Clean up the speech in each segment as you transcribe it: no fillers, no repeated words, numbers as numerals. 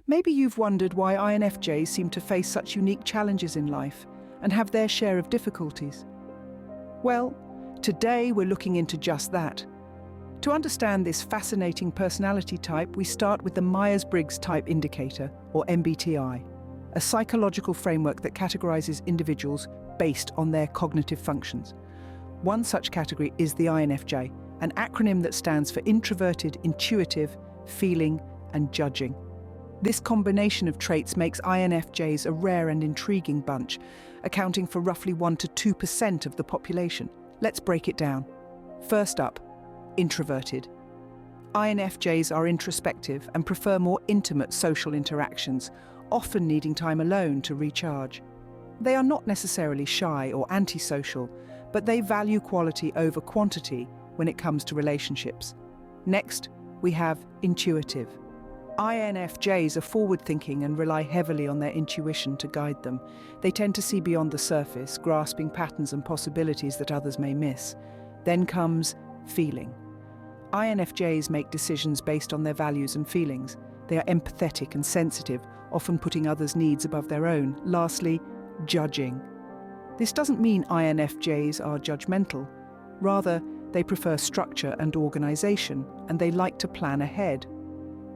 Maybe you've wondered why INFJs seem to face such unique challenges in life and have their share of difficulties. Well, today we're looking into just that. To understand this fascinating personality type, we start with the Myers-Briggs Type Indicator, or MBTI, a psychological framework that categorizes individuals based on their cognitive functions. One such category is the INFJ, an acronym that stands for introverted, intuitive, feeling, and judging. This combination of traits makes INFJs a rare and intriguing bunch, accounting for roughly 1 to 2% of the population. Let's break it down. First up, introverted. INFJs are introspective and prefer more intimate social interactions, often needing time alone to recharge. They are not necessarily shy or antisocial, but they value quality over quantity when it comes to relationships. Next, we have intuitive. INFJs are forward-thinking and rely heavily on their intuition to guide them. They tend to see beyond the surface, grasping patterns and possibilities that others may miss. Then comes feeling. INFJs make decisions based on their values and feelings. They are empathetic and sensitive, often putting others' needs above their own. Lastly, judging. This doesn't mean INFJs are judgmental. Rather, they prefer structure and organization, and they like to plan ahead.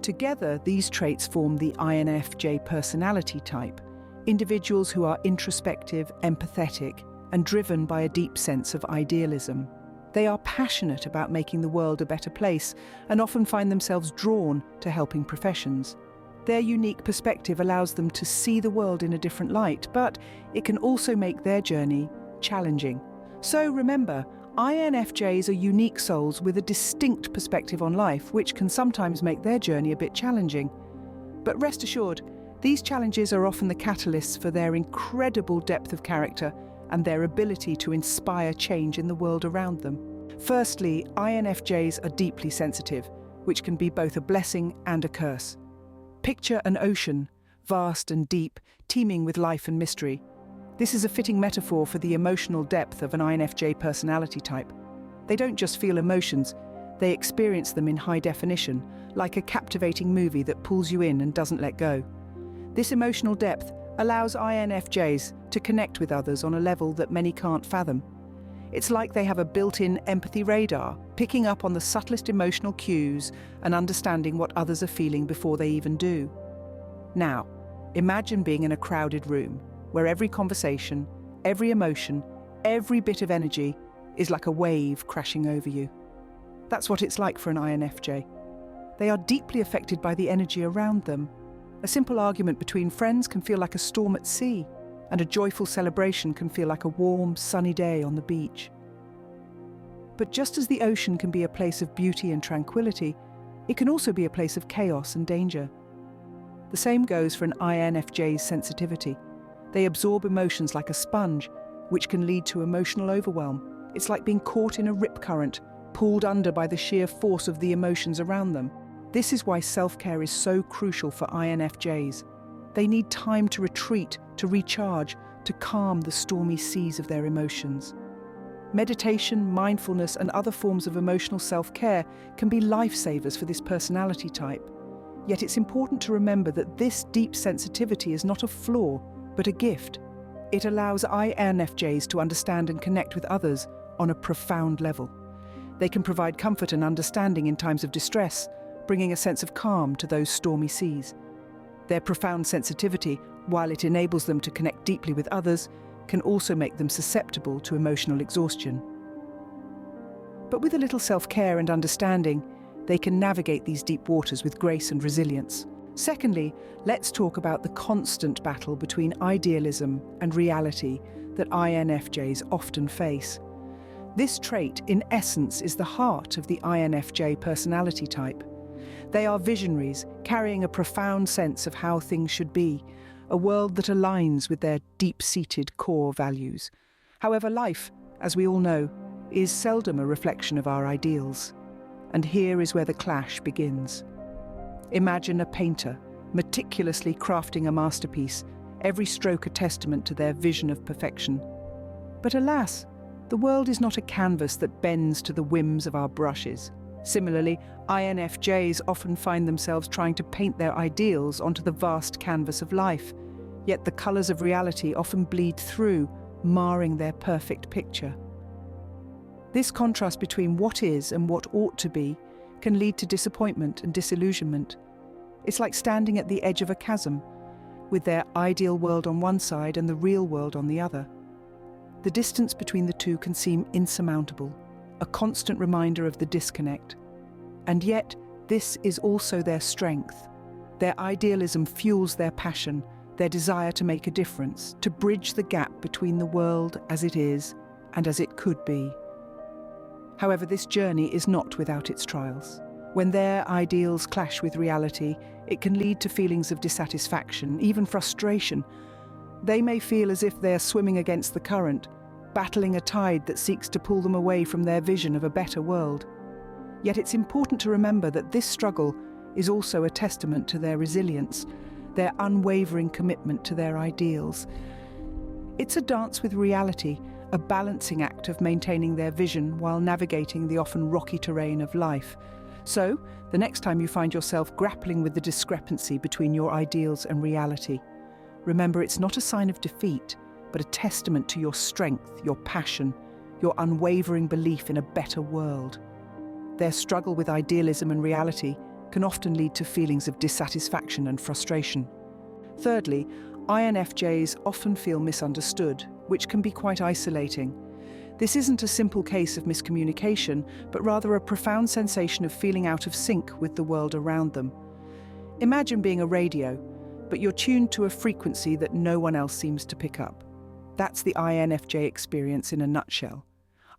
Together, these traits form the INFJ personality type, individuals who are introspective, empathetic, and driven by a deep sense of idealism. They are passionate about making the world a better place and often find themselves drawn to helping professions. Their unique perspective allows them to see the world in a different light, but it can also make their journey challenging. So remember, INFJs are unique souls with a distinct perspective on life, which can sometimes make their journey a bit challenging. But rest assured, these challenges are often the catalysts for their incredible depth of character and their ability to inspire change in the world around them. Firstly, INFJs are deeply sensitive, which can be both a blessing and a curse. Picture an ocean, vast and deep, teeming with life and mystery. This is a fitting metaphor for the emotional depth of an INFJ personality type. They don't just feel emotions, they experience them in high definition, like a captivating movie that pulls you in and doesn't let go. This emotional depth allows INFJs to connect with others on a level that many can't fathom. It's like they have a built-in empathy radar, picking up on the subtlest emotional cues and understanding what others are feeling before they even do. Now, imagine being in a crowded room, where every conversation, every emotion, every bit of energy is like a wave crashing over you. That's what it's like for an INFJ. They are deeply affected by the energy around them. A simple argument between friends can feel like a storm at sea, and a joyful celebration can feel like a warm, sunny day on the beach. But just as the ocean can be a place of beauty and tranquility, it can also be a place of chaos and danger. The same goes for an INFJ's sensitivity. They absorb emotions like a sponge, which can lead to emotional overwhelm. It's like being caught in a rip current, pulled under by the sheer force of the emotions around them. This is why self-care is so crucial for INFJs. They need time to retreat, to recharge, to calm the stormy seas of their emotions. Meditation, mindfulness, and other forms of emotional self-care can be lifesavers for this personality type. Yet it's important to remember that this deep sensitivity is not a flaw, but a gift. It allows INFJs to understand and connect with others on a profound level. They can provide comfort and understanding in times of distress, bringing a sense of calm to those stormy seas. Their profound sensitivity, while it enables them to connect deeply with others, can also make them susceptible to emotional exhaustion. But with a little self-care and understanding, they can navigate these deep waters with grace and resilience. Secondly, let's talk about the constant battle between idealism and reality that INFJs often face. This trait, in essence, is the heart of the INFJ personality type. They are visionaries, carrying a profound sense of how things should be, a world that aligns with their deep-seated core values. However, life, as we all know, is seldom a reflection of our ideals. And here is where the clash begins. Imagine a painter, meticulously crafting a masterpiece, every stroke a testament to their vision of perfection. But alas, the world is not a canvas that bends to the whims of our brushes. Similarly, INFJs often find themselves trying to paint their ideals onto the vast canvas of life, yet the colours of reality often bleed through, marring their perfect picture. This contrast between what is and what ought to be can lead to disappointment and disillusionment. It's like standing at the edge of a chasm, with their ideal world on one side and the real world on the other. The distance between the two can seem insurmountable, a constant reminder of the disconnect. And yet, this is also their strength. Their idealism fuels their passion, their desire to make a difference, to bridge the gap between the world as it is and as it could be. However, this journey is not without its trials. When their ideals clash with reality, it can lead to feelings of dissatisfaction, even frustration. They may feel as if they are swimming against the current, battling a tide that seeks to pull them away from their vision of a better world. Yet it's important to remember that this struggle is also a testament to their resilience, their unwavering commitment to their ideals. It's a dance with reality, a balancing act of maintaining their vision while navigating the often rocky terrain of life. So, the next time you find yourself grappling with the discrepancy between your ideals and reality, remember it's not a sign of defeat, but a testament to your strength, your passion, your unwavering belief in a better world. Their struggle with idealism and reality can often lead to feelings of dissatisfaction and frustration. Thirdly, INFJs often feel misunderstood, which can be quite isolating. This isn't a simple case of miscommunication, but rather a profound sensation of feeling out of sync with the world around them. Imagine being a radio, but you're tuned to a frequency that no one else seems to pick up. That's the INFJ experience in a nutshell.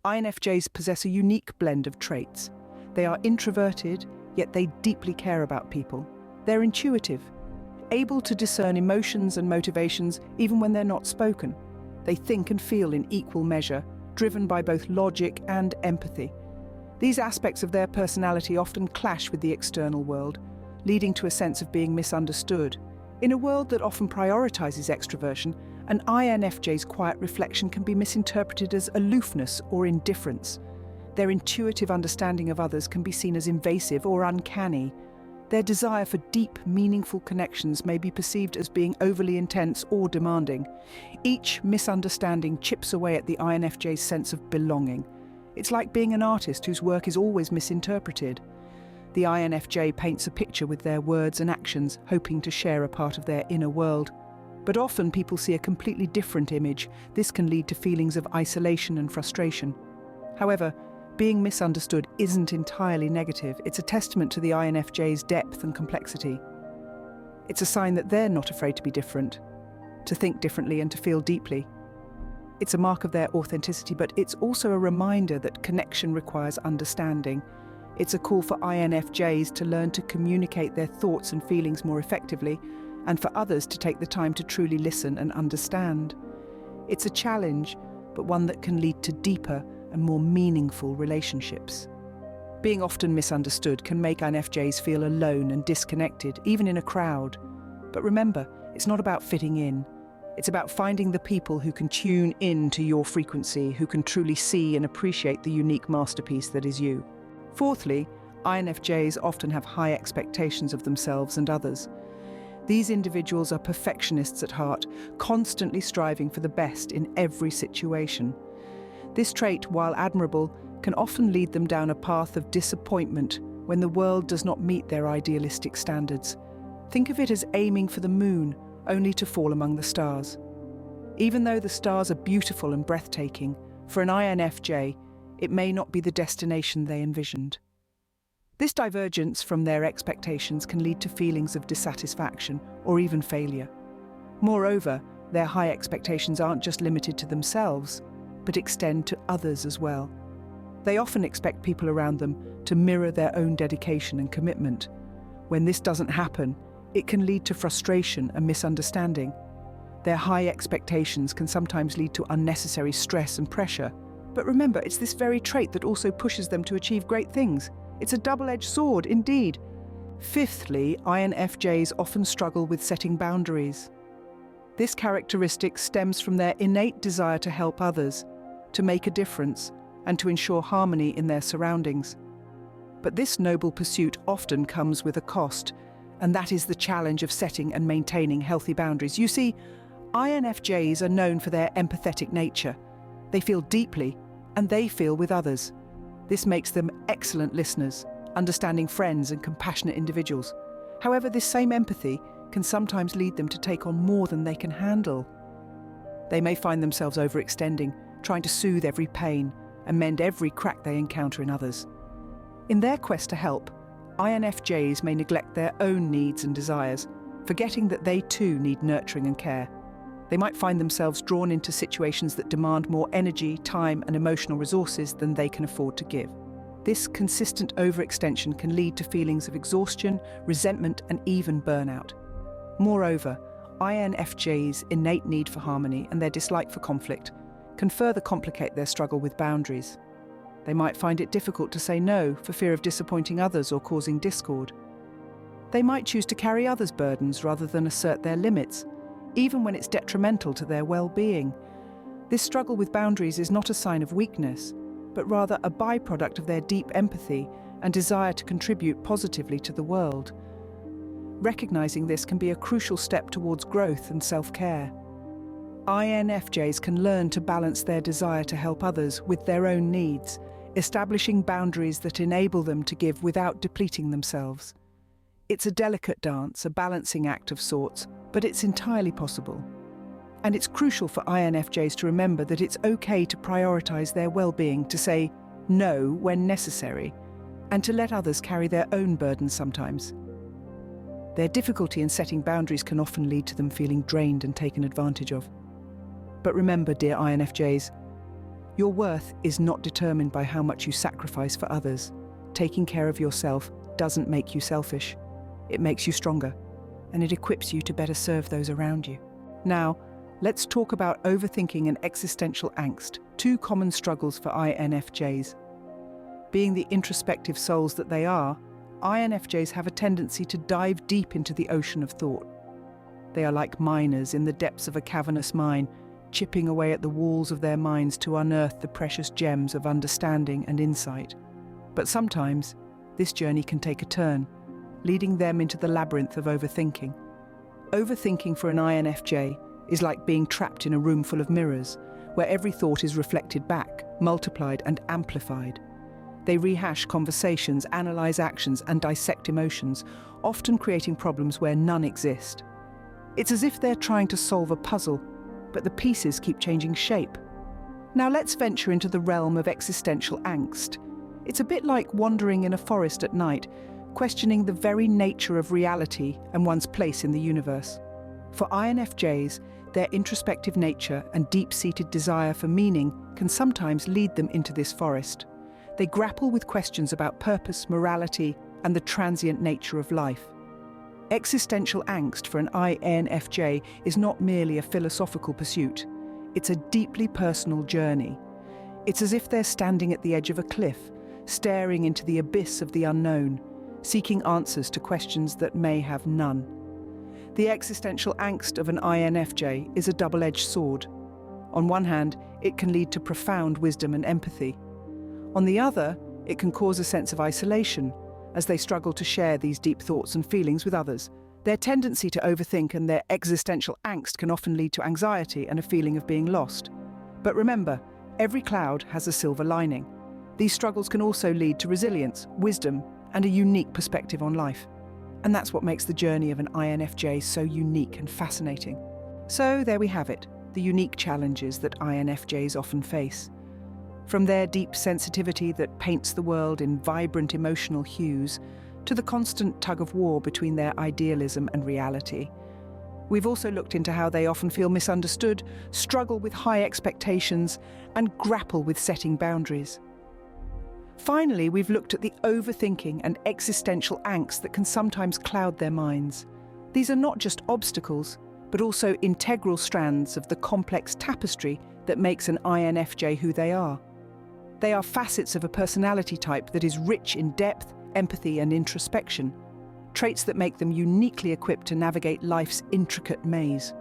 INFJs possess a unique blend of traits. They are introverted, yet they deeply care about people. They're intuitive, able to discern emotions and motivations even when they're not spoken. They think and feel in equal measure, driven by both logic and empathy. These aspects of their personality often clash with the external world, leading to a sense of being misunderstood. In a world that often prioritizes extroversion, an INFJ's quiet reflection can be misinterpreted as aloofness or indifference. Their intuitive understanding of others can be seen as invasive or uncanny. Their desire for deep, meaningful connections may be perceived as being overly intense or demanding. Each misunderstanding chips away at the INFJ's sense of belonging. It's like being an artist whose work is always misinterpreted. The INFJ paints a picture with their words and actions, hoping to share a part of their inner world. But often people see a completely different image. This can lead to feelings of isolation and frustration. However, being misunderstood isn't entirely negative. It's a testament to the INFJ's depth and complexity. It's a sign that they're not afraid to be different, to think differently and to feel deeply. It's a mark of their authenticity, but it's also a reminder that connection requires understanding. It's a call for INFJs to learn to communicate their thoughts and feelings more effectively, and for others to take the time to truly listen and understand. It's a challenge, but one that can lead to deeper and more meaningful relationships. Being often misunderstood can make INFJs feel alone and disconnected, even in a crowd. But remember, it's not about fitting in. It's about finding the people who can tune in to your frequency, who can truly see and appreciate the unique masterpiece that is you. Fourthly, INFJs often have high expectations of themselves and others. These individuals are perfectionists at heart, constantly striving for the best in every situation. This trait, while admirable, can often lead them down a path of disappointment when the world does not meet their idealistic standards. Think of it as aiming for the moon, only to fall among the stars. Even though the stars are beautiful and breathtaking, for an INFJ, it may not be the destination they envisioned. This divergence from their expectations can lead to feelings of dissatisfaction or even failure. Moreover, their high expectations aren't just limited to themselves, but extend to others as well. They often expect people around them to mirror their own dedication and commitment. When this doesn't happen, it can lead to frustration and misunderstanding. Their high expectations can sometimes lead to unnecessary stress and pressure. But remember, it's this very trait that also pushes them to achieve great things. It's a double-edged sword, indeed. Fifthly, INFJs often struggle with setting boundaries. This characteristic stems from their innate desire to help others, to make a difference, and to ensure harmony in their surroundings. But this noble pursuit often comes with a cost, and that is the challenge of setting and maintaining healthy boundaries. You see, INFJs are known for their empathetic nature. They feel deeply, and they feel with others. This makes them excellent listeners, understanding friends and compassionate individuals. However, this same empathy can sometimes lead them to take on more than they can handle. They may find themselves overextending, trying to soothe every pain and mend every crack they encounter in others. In their quest to help, INFJs may neglect their own needs and desires, forgetting that they too need nurturing and care. They might find themselves drawn into situations that demand more energy, time, and emotional resources than they can afford to give. This consistent overextension can lead to feelings of exhaustion, resentment, and even burnout. Moreover, INFJs' innate need for harmony and their dislike for conflict can further complicate their struggle with boundaries. They might find it difficult to say no for fear of disappointing others or causing discord. They might choose to carry others' burdens rather than assert their limits, even when it's detrimental to their well-being. This struggle with boundaries is not a sign of weakness, but rather a byproduct of their deep empathy and desire to contribute positively to the world. Recognizing this can be a crucial step towards growth and self-care. INFJs can learn to balance their desire to help others with their own needs, establishing boundaries that enable them to give without depleting themselves. It's a delicate dance, a balancing act of sorts, but it's entirely possible. And it's crucial for INFJs to remember that it's okay to prioritize their well-being, to say no when necessary, and to let others carry their own burdens sometimes. Their difficulty in setting boundaries can often lead to them feeling drained and taken advantage of. But remember, dear INFJs, your worth is not determined by how much you sacrifice for others. Taking care of yourself doesn't make you selfish. It makes you stronger, and it equips you to better serve those around you. Now, let's talk about overthinking and existential angst, two common struggles for INFJs. Being the introspective souls that they are, INFJs have a tendency to dive deep into the ocean of thought. They are like miners in the depths of a cavernous mine, chipping away at the walls of their minds to unearth the precious gems of understanding and insight. But sometimes, this journey can take a turn, leading them into the labyrinth of overthinking. Overthinking for an INFJ is like being trapped in a room full of mirrors, where every thought is reflected back, multiplied and amplified. They rehash conversations, analyze actions, and dissect emotions, often creating problems where none exist. It's as if they're trying to solve a puzzle, but the pieces keep changing shape. Now let's venture into the realm of existential angst. It's a bit like wandering in a forest at night, questioning the very nature of reality and one's place in the universe. For INFJs, their introspective nature and deep-seated desire for meaning can sometimes lead them into this forest. They grapple with questions about purpose, morality, and the transient nature of life. Existential angst for an INFJ is not merely a philosophical pursuit. It's a deeply personal journey. It's as if they're standing at the edge of a cliff, staring into the abyss of the unknown, seeking answers to questions that may have none. The existential angst of an INFJ is a double-edged sword. On one hand, it can lead to profound wisdom and empathy. On the other, it can cause a sense of isolation, as they struggle to share these deep thoughts and feelings with others. Their tendency to overthink and their existential angst can often lead to anxiety and a feeling of being lost. But remember, every cloud has a silver lining. These struggles can also lead to resilience, wisdom, and a unique perspective on life. And that's what makes the journey of an INFJ so unique and fascinating. So there we have it, the unique challenges that INFJs often face. From their deep sensitivity that paints the world in vibrant emotional hues, to the constant tug-of-war between their idealism and reality. We've also looked into how they often feel misunderstood, struggle with high expectations, and grapple with setting boundaries. Finally, we've looked at the overthinking and existential angst that can sometimes cloud their minds. These are not just obstacles, but also integral strands of the complex tapestry that makes an INFJ who they are. They are facets of a personality type that is rich in depth, empathy, and introspection, traits that make them uniquely equipped to navigate life's intricate maze.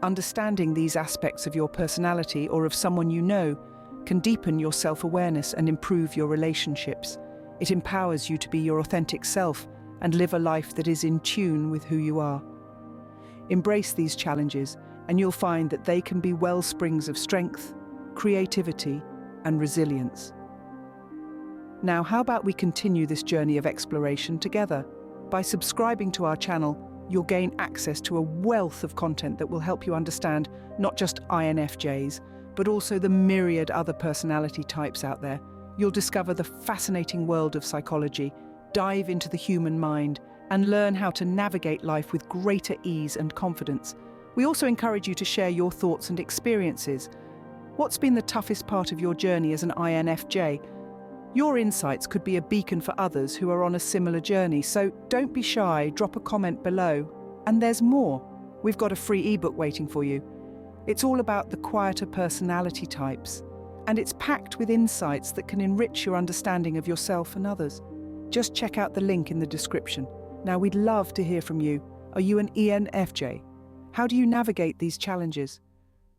Understanding these aspects of your personality or of someone you know can deepen your self-awareness and improve your relationships. It empowers you to be your authentic self and live a life that is in tune with who you are. Embrace these challenges, and you'll find that they can be wellsprings of strength, creativity, and resilience. Now, how about we continue this journey of exploration together? By subscribing to our channel, you'll gain access to a wealth of content that will help you understand not just INFJs, but also the myriad other personality types out there. You'll discover the fascinating world of psychology, dive into the human mind, and learn how to navigate life with greater ease and confidence. We also encourage you to share your thoughts and experiences. What's been the toughest part of your journey as an INFJ? Your insights could be a beacon for others who are on a similar journey, so don't be shy, drop a comment below. And there's more. We've got a free ebook waiting for you. It's all about the quieter personality types, and it's packed with insights that can enrich your understanding of yourself and others. Just check out the link in the description. Now, we'd love to hear from you. Are you an ENFJ? How do you navigate these challenges?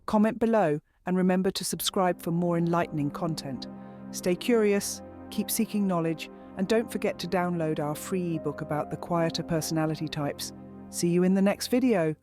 Comment below and remember to subscribe for more enlightening content. Stay curious, keep seeking knowledge, and don't forget to download our free ebook about the quieter personality types. See you in the next video.